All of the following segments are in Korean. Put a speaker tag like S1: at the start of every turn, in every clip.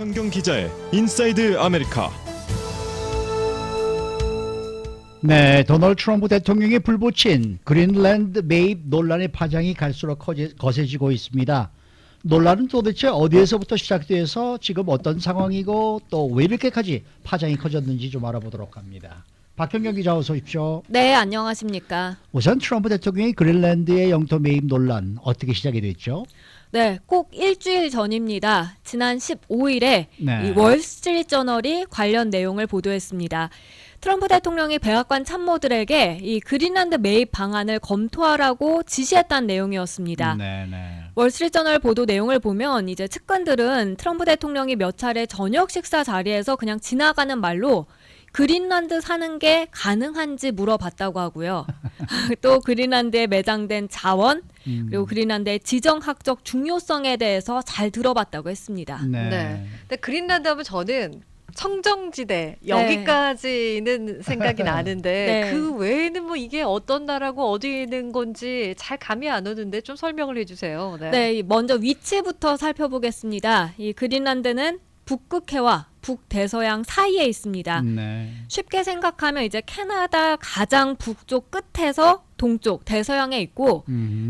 S1: 박현경 기자의 인사이드 아메리카.
S2: 네, 도널드 트럼프 대통령이 불붙인 그린랜드 매입 논란의 파장이 갈수록 거세지고 있습니다. 논란은 도대체 어디에서부터 시작돼서 지금 어떤 상황이고 또 왜 이렇게까지 파장이 커졌는지 좀 알아보도록 합니다. 박현경 기자 어서 오십시오.
S3: 네, 안녕하십니까.
S2: 우선 트럼프 대통령이 그린랜드의 영토 매입 논란 어떻게 시작이 됐죠?
S3: 네, 꼭 일주일 전입니다. 지난 15일에
S2: 네.
S3: 이 월스트리트저널이 관련 내용을 보도했습니다. 트럼프 대통령이 백악관 참모들에게 이 그린란드 매입 방안을 검토하라고 지시했다는 내용이었습니다.
S2: 네.
S3: 월스트리트저널 보도 내용을 보면 이제 측근들은 트럼프 대통령이 몇 차례 저녁 식사 자리에서 그냥 지나가는 말로 그린란드 사는 게 가능한지 물어봤다고 하고요. 또 그린란드에 매장된 자원, 그리고 그린란드의 지정학적 중요성에 대해서 잘 들어봤다고 했습니다.
S4: 네. 근데 그린란드 하면 저는 청정지대 여기까지는 생각이 나는데
S3: 네.
S4: 그 외에는 뭐 이게 어떤 나라고 어디에 있는 건지 잘 감이 안 오는데 좀 설명을 해주세요.
S3: 네, 먼저 위치부터 살펴보겠습니다. 이 그린란드는 북극해와 북대서양 사이에 있습니다.
S2: 네.
S3: 쉽게 생각하면 이제 캐나다 가장 북쪽 끝에서 동쪽 대서양에 있고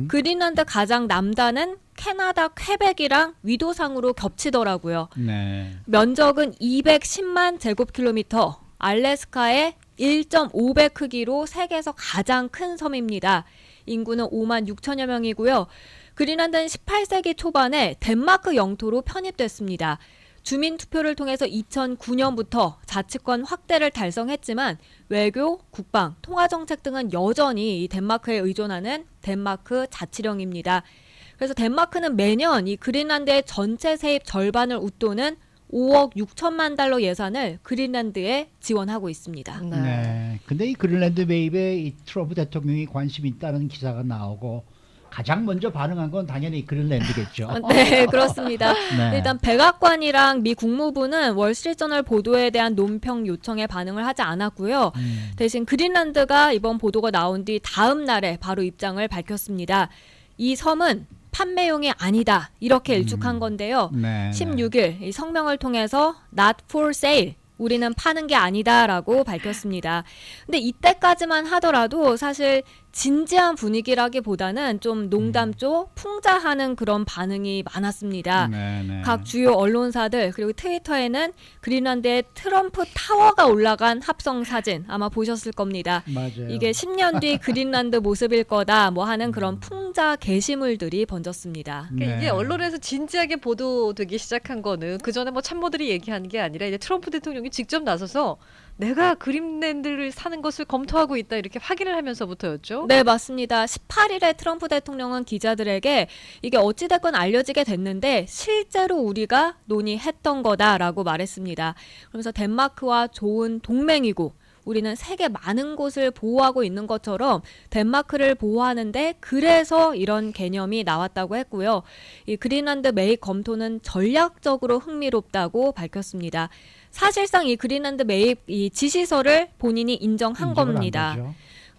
S3: 그린란드 가장 남단은 캐나다 퀘벡이랑 위도상으로 겹치더라고요.
S2: 네.
S3: 면적은 210만 제곱킬로미터, 알래스카의 1.5배 크기로 세계에서 가장 큰 섬입니다. 인구는 5만 6천여 명이고요. 그린란드는 18세기 초반에 덴마크 영토로 편입됐습니다. 주민투표를 통해서 2009년부터 자치권 확대를 달성했지만 외교, 국방, 통화정책 등은 여전히 이 덴마크에 의존하는 덴마크 자치령입니다. 그래서 덴마크는 매년 이 그린란드의 전체 세입 절반을 웃도는 5억 6천만 달러 예산을 그린란드에 지원하고 있습니다.
S2: 네. 근데 이 그린랜드 매입에 이 트럼프 대통령이 관심이 있다는 기사가 나오고 가장 먼저 반응한 건 당연히 그린랜드겠죠.
S3: 네, 그렇습니다.
S2: 네.
S3: 일단 백악관이랑 미 국무부는 월스트리트저널 보도에 대한 논평 요청에 반응을 하지 않았고요. 대신 그린란드가 이번 보도가 나온 뒤 다음 날에 바로 입장을 밝혔습니다. 이 섬은 판매용이 아니다. 이렇게 일축한 건데요.
S2: 네.
S3: 16일 이 성명을 통해서 not for sale, 우리는 파는 게 아니다라고 밝혔습니다. 근데 이때까지만 하더라도 사실 진지한 분위기라기보다는 좀 농담 쪽 풍자하는 그런 반응이 많았습니다.
S2: 네.
S3: 각 주요 언론사들 그리고 트위터에는 그린란드에 트럼프 타워가 올라간 합성 사진 아마 보셨을 겁니다.
S2: 맞아요.
S3: 이게 10년 뒤 그린란드 모습일 거다 뭐 하는 그런 풍자 게시물들이 번졌습니다.
S4: 그러니까 이게 언론에서 진지하게 보도되기 시작한 거는 그 전에 뭐 참모들이 얘기하는 게 아니라 이제 트럼프 대통령이 직접 나서서 내가 그린랜드를 사는 것을 검토하고 있다 이렇게 확인을 하면서부터였죠.
S3: 네, 맞습니다. 18일에 트럼프 대통령은 기자들에게 이게 어찌됐건 알려지게 됐는데 실제로 우리가 논의했던 거다라고 말했습니다. 그러면서 덴마크와 좋은 동맹이고 우리는 세계 많은 곳을 보호하고 있는 것처럼 덴마크를 보호하는데 그래서 이런 개념이 나왔다고 했고요. 이 그린란드 매입 검토는 전략적으로 흥미롭다고 밝혔습니다. 사실상 이 그린란드 매입 이 지시서를 본인이 인정한 겁니다.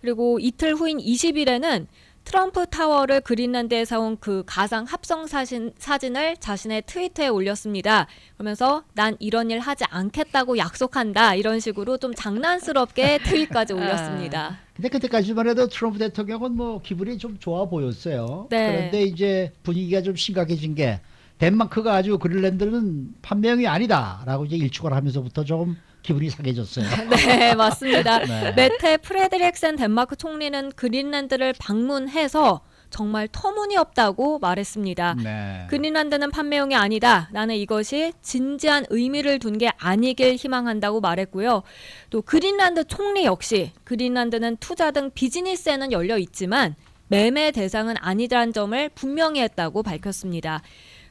S3: 그리고 이틀 후인 20일에는 트럼프 타워를 그린란드에 사온 그 가상 합성 사진을 자신의 트위터에 올렸습니다. 그러면서 난 이런 일 하지 않겠다고 약속한다. 이런 식으로 좀 장난스럽게 트윗까지 올렸습니다.
S2: 근데 그때까지만 해도 트럼프 대통령은 뭐 기분이 좀 좋아 보였어요.
S3: 네.
S2: 그런데 이제 분위기가 좀 심각해진 게 덴마크가 아주 그린랜드는 판매용이 아니다라고 이제 일축을 하면서부터 좀 기분이 상해졌어요.
S3: 네, 맞습니다.
S2: 네.
S3: 메테 프레드릭센 덴마크 총리는 그린란드를 방문해서 정말 터무니없다고 말했습니다.
S2: 네.
S3: 그린란드는 판매용이 아니다. 나는 이것이 진지한 의미를 둔 게 아니길 희망한다고 말했고요. 또 그린란드 총리 역시 그린란드는 투자 등 비즈니스에는 열려 있지만 매매 대상은 아니라는 점을 분명히 했다고 밝혔습니다.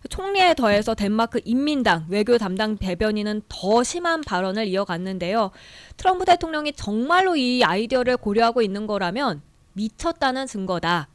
S3: 총리에 더해서 덴마크 인민당 외교 담당 대변인은 더 심한 발언을 이어갔는데요. 트럼프 대통령이 정말로 이 아이디어를 고려하고 있는 거라면 미쳤다는 증거다.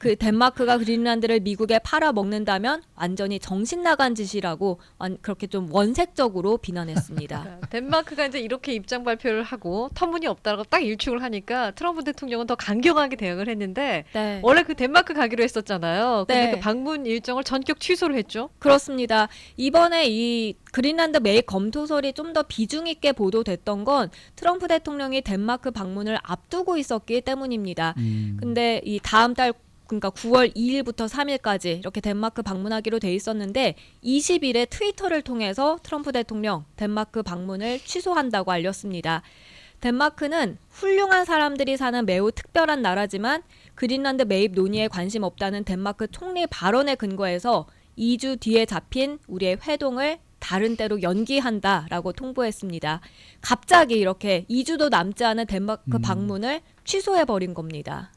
S3: 그 덴마크가 그린란드를 미국에 팔아먹는다면 완전히 정신 나간 짓이라고 그렇게 좀 원색적으로 비난했습니다.
S4: 덴마크가 이제 이렇게 입장 발표를 하고 터무니없다라고 딱 일축을 하니까 트럼프 대통령은 더 강경하게 대응을 했는데
S3: 네.
S4: 원래 그 덴마크 가기로 했었잖아요. 근데
S3: 네.
S4: 그 방문 일정을 전격 취소를 했죠.
S3: 그렇습니다. 이번에 이 그린란드 매입 검토설이 좀 더 비중 있게 보도됐던 건 트럼프 대통령이 덴마크 방문을 앞두고 있었기 때문입니다. 근데 이 다음 달 그러니까 9월 2일부터 3일까지 이렇게 덴마크 방문하기로 돼 있었는데 20일에 트위터를 통해서 트럼프 대통령 덴마크 방문을 취소한다고 알렸습니다. 덴마크는 훌륭한 사람들이 사는 매우 특별한 나라지만 그린란드 매입 논의에 관심 없다는 덴마크 총리 발언에 근거해서 2주 뒤에 잡힌 우리의 회동을 다른 때로 연기한다라고 통보했습니다. 갑자기 이렇게 2주도 남지 않은 덴마크 방문을 취소해버린 겁니다.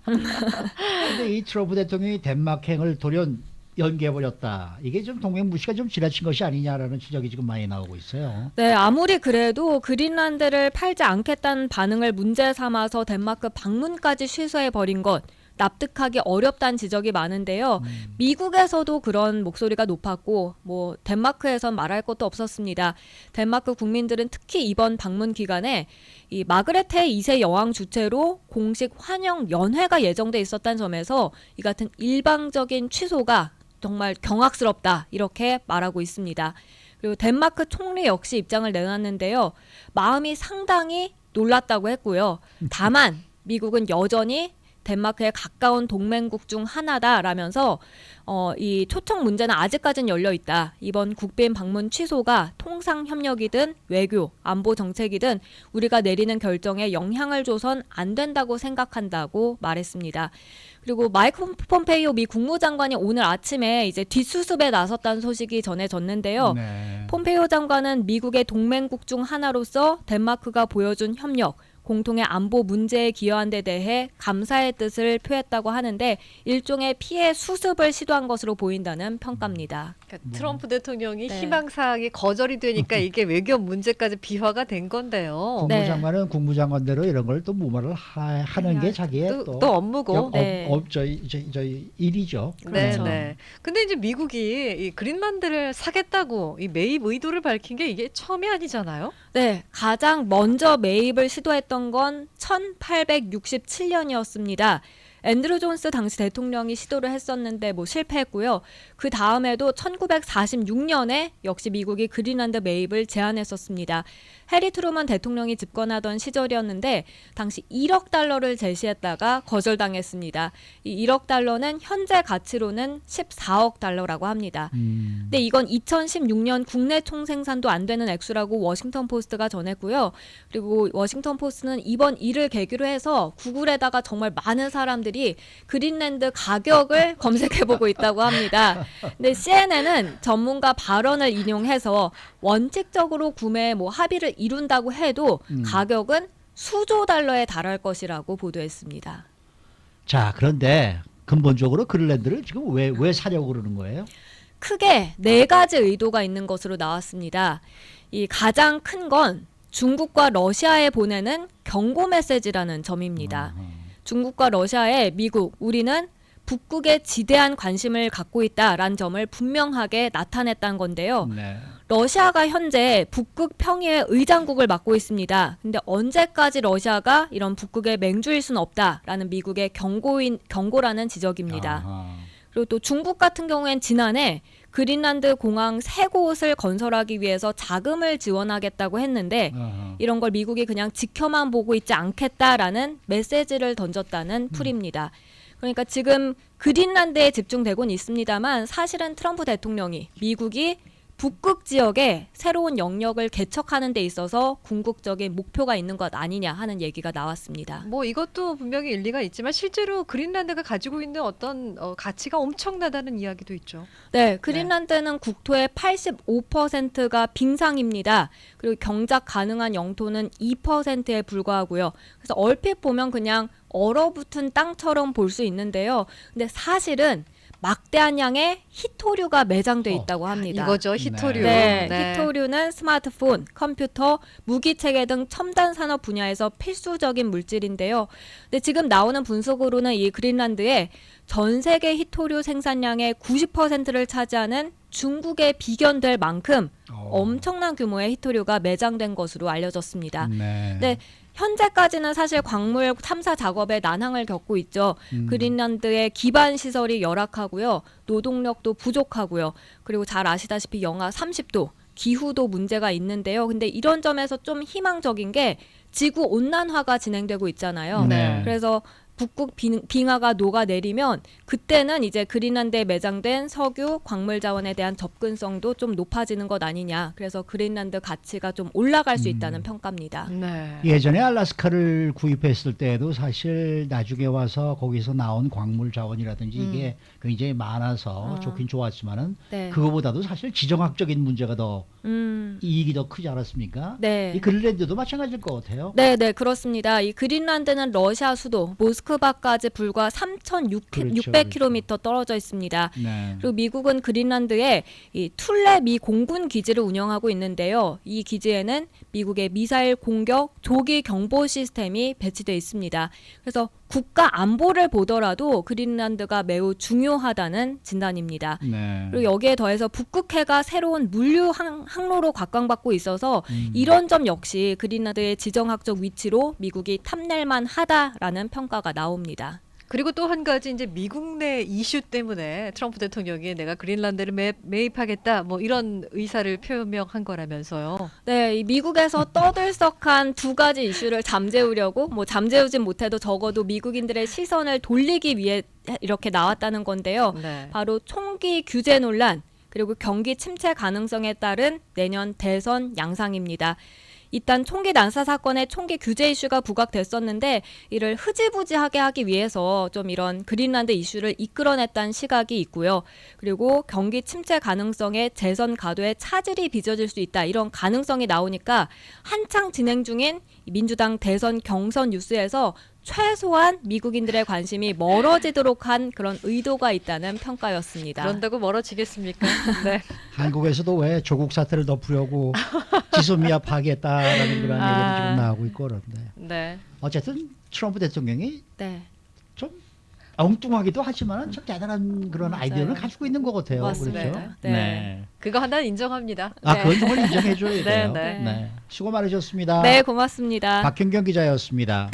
S2: 근데 이 트럼프 대통령이 덴마크행을 돌연 연기해버렸다. 이게 좀 동맹 무시가 좀 지나친 것이 아니냐라는 지적이 지금 많이 나오고 있어요.
S3: 네, 아무리 그래도 그린란드를 팔지 않겠다는 반응을 문제 삼아서 덴마크 방문까지 취소해버린 것 납득하기 어렵다는 지적이 많은데요. 미국에서도 그런 목소리가 높았고 뭐 덴마크에선 말할 것도 없었습니다. 덴마크 국민들은 특히 이번 방문 기간에 이 마그레테 2세 여왕 주최로 공식 환영 연회가 예정돼 있었다는 점에서 이 같은 일방적인 취소가 정말 경악스럽다 이렇게 말하고 있습니다. 그리고 덴마크 총리 역시 입장을 내놨는데요. 마음이 상당히 놀랐다고 했고요. 다만 미국은 여전히 덴마크에 가까운 동맹국 중 하나다라면서 이 초청 문제는 아직까지는 열려 있다. 이번 국빈 방문 취소가 통상 협력이든 외교, 안보 정책이든 우리가 내리는 결정에 영향을 줘선 안 된다고 생각한다고 말했습니다. 그리고 마이크 폼페이오 미 국무장관이 오늘 아침에 이제 뒷수습에 나섰다는 소식이 전해졌는데요.
S2: 네.
S3: 폼페이오 장관은 미국의 동맹국 중 하나로서 덴마크가 보여준 협력, 공통의 안보 문제에 기여한 데 대해 감사의 뜻을 표했다고 하는데 일종의 피해 수습을 시도한 것으로 보인다는 평가입니다.
S4: 그러니까 트럼프 대통령이
S3: 네.
S4: 희망사항이 거절이 되니까 이게 외교 문제까지 비화가 된 건데요.
S3: 네.
S2: 국무장관은 국무장관대로 이런 걸 또 무마를 하는 게 자기의
S4: 또 업무고.
S3: 네.
S2: 저희 일이죠.
S4: 네,
S3: 그렇죠.
S4: 네. 근데 이제 미국이 이 그린란드를 사겠다고 이 매입 의도를 밝힌 게 이게 처음이 아니잖아요.
S3: 네, 가장 먼저 매입을 시도했던 건 1867년이었습니다. 앤드루 존스 당시 대통령이 시도를 했었는데 뭐 실패했고요. 그 다음에도 1946년에 역시 미국이 그린란드 매입을 제안했었습니다. 해리 트루먼 대통령이 집권하던 시절이었는데 당시 1억 달러를 제시했다가 거절당했습니다. 이 1억 달러는 현재 가치로는 14억 달러라고 합니다. 근데 이건 2016년 국내 총생산도 안 되는 액수라고 워싱턴 포스트가 전했고요. 그리고 워싱턴 포스트는 이번 일을 계기로 해서 구글에다가 정말 많은 사람들이 그린란드 가격을 검색해보고 있다고 합니다. 근데 CNN은 전문가 발언을 인용해서 원칙적으로 구매에 뭐 합의를 이룬다고 해도 가격은 수조 달러에 달할 것이라고 보도했습니다.
S2: 자, 그런데 근본적으로 그린란드를 지금 왜 사려고 그러는 거예요?
S3: 크게 네 가지 의도가 있는 것으로 나왔습니다. 이 가장 큰 건 중국과 러시아에 보내는 경고 메시지라는 점입니다. 중국과 러시아에 미국, 우리는 북극에 지대한 관심을 갖고 있다라는 점을 분명하게 나타냈다는 건데요.
S2: 네.
S3: 러시아가 현재 북극 평의회 의장국을 맡고 있습니다. 근데 언제까지 러시아가 이런 북극의 맹주일 수는 없다라는 미국의 경고라는 지적입니다.
S2: 아하.
S3: 그리고 또 중국 같은 경우엔 지난해 그린란드 공항 3곳을 건설하기 위해서 자금을 지원하겠다고 했는데
S2: 아하.
S3: 이런 걸 미국이 그냥 지켜만 보고 있지 않겠다라는 메시지를 던졌다는 풀입니다. 그러니까 지금 그린란드에 집중되곤 있습니다만 사실은 트럼프 대통령이 미국이 북극 지역에 새로운 영역을 개척하는 데 있어서 궁극적인 목표가 있는 것 아니냐 하는 얘기가 나왔습니다.
S4: 뭐 이것도 분명히 일리가 있지만 실제로 그린란드가 가지고 있는 어떤 가치가 엄청나다는 이야기도 있죠.
S3: 네, 그린란드는 국토의 85%가 빙상입니다. 그리고 경작 가능한 영토는 2%에 불과하고요. 그래서 얼핏 보면 그냥 얼어붙은 땅처럼 볼 수 있는데요. 근데 사실은 막대한 양의 히토류가 매장돼 있다고 합니다.
S4: 이거죠, 히토류.
S3: 네, 히토류는 스마트폰, 컴퓨터, 무기체계 등 첨단 산업 분야에서 필수적인 물질인데요. 근데 지금 나오는 분석으로는 이 그린란드에 전 세계 히토류 생산량의 90%를 차지하는 중국에 비견될 만큼 엄청난 규모의 히토류가 매장된 것으로 알려졌습니다.
S2: 네.
S3: 네, 현재까지는 사실 광물 탐사 작업에 난항을 겪고 있죠. 그린란드의 기반 시설이 열악하고요. 노동력도 부족하고요. 그리고 잘 아시다시피 영하 30도, 기후도 문제가 있는데요. 근데 이런 점에서 좀 희망적인 게 지구 온난화가 진행되고 있잖아요.
S2: 네.
S3: 그래서 북극 빙하가 녹아내리면 그때는 이제 그린란드에 매장된 석유, 광물 자원에 대한 접근성도 좀 높아지는 것 아니냐. 그래서 그린란드 가치가 좀 올라갈 수 있다는 평가입니다.
S4: 네.
S2: 예전에 알래스카를 구입했을 때도 사실 나중에 와서 거기서 나온 광물 자원이라든지 이게 굉장히 많아서 좋긴 좋았지만은
S3: 네.
S2: 그거보다도 사실 지정학적인 문제가 더
S3: 음,
S2: 이익이 더 크지 않았습니까?
S3: 네.
S2: 이 그린란드도 마찬가지일 것 같아요.
S3: 네, 그렇습니다. 이 그린란드는 러시아 수도 모스크바까지 불과 3,600km 떨어져 있습니다.
S2: 네.
S3: 그리고 미국은 그린란드에 이 툴레 미 공군 기지를 운영하고 있는데요. 이 기지에는 미국의 미사일 공격 조기 경보 시스템이 배치되어 있습니다. 그래서 국가 안보를 보더라도 그린란드가 매우 중요하다는 진단입니다.
S2: 네.
S3: 그리고 여기에 더해서 북극해가 새로운 물류 항로로 각광받고 있어서 이런 점 역시 그린란드의 지정학적 위치로 미국이 탐낼만 하다라는 평가가 나옵니다.
S4: 그리고 또 한 가지 이제 미국 내 이슈 때문에 트럼프 대통령이 내가 그린란드를 매입하겠다 뭐 이런 의사를 표명한 거라면서요.
S3: 네, 이 미국에서 떠들썩한 두 가지 이슈를 잠재우려고 뭐 잠재우진 못해도 적어도 미국인들의 시선을 돌리기 위해 이렇게 나왔다는 건데요.
S4: 네.
S3: 바로 총기 규제 논란 그리고 경기 침체 가능성에 따른 내년 대선 양상입니다. 일단 총기 난사 사건에 총기 규제 이슈가 부각됐었는데 이를 흐지부지하게 하기 위해서 좀 이런 그린란드 이슈를 이끌어냈다는 시각이 있고요. 그리고 경기 침체 가능성에 재선 가도에 차질이 빚어질 수 있다. 이런 가능성이 나오니까 한창 진행 중인 민주당 대선 경선 뉴스에서 최소한 미국인들의 관심이 멀어지도록 한 그런 의도가 있다는 평가였습니다.
S4: 그런다고 멀어지겠습니까? 네.
S2: 한국에서도 왜 조국 사태를 덮으려고 지소미아 파기했다라는 그런 얘기가 지금 나오고 있고 그런데
S4: 네.
S2: 어쨌든 트럼프 대통령이
S3: 네.
S2: 좀 엉뚱하기도 하지만 참 대단한 그런
S3: 맞아요.
S2: 아이디어를 가지고 있는 것 같아요.
S3: 맞습니다.
S2: 그렇죠?
S3: 네.
S4: 그거 하나는 인정합니다.
S2: 아,
S3: 네.
S2: 그건 정말 인정해줘야 돼요.
S4: 네,
S3: 네.
S2: 수고 많으셨습니다.
S3: 네, 고맙습니다.
S2: 박현경 기자였습니다.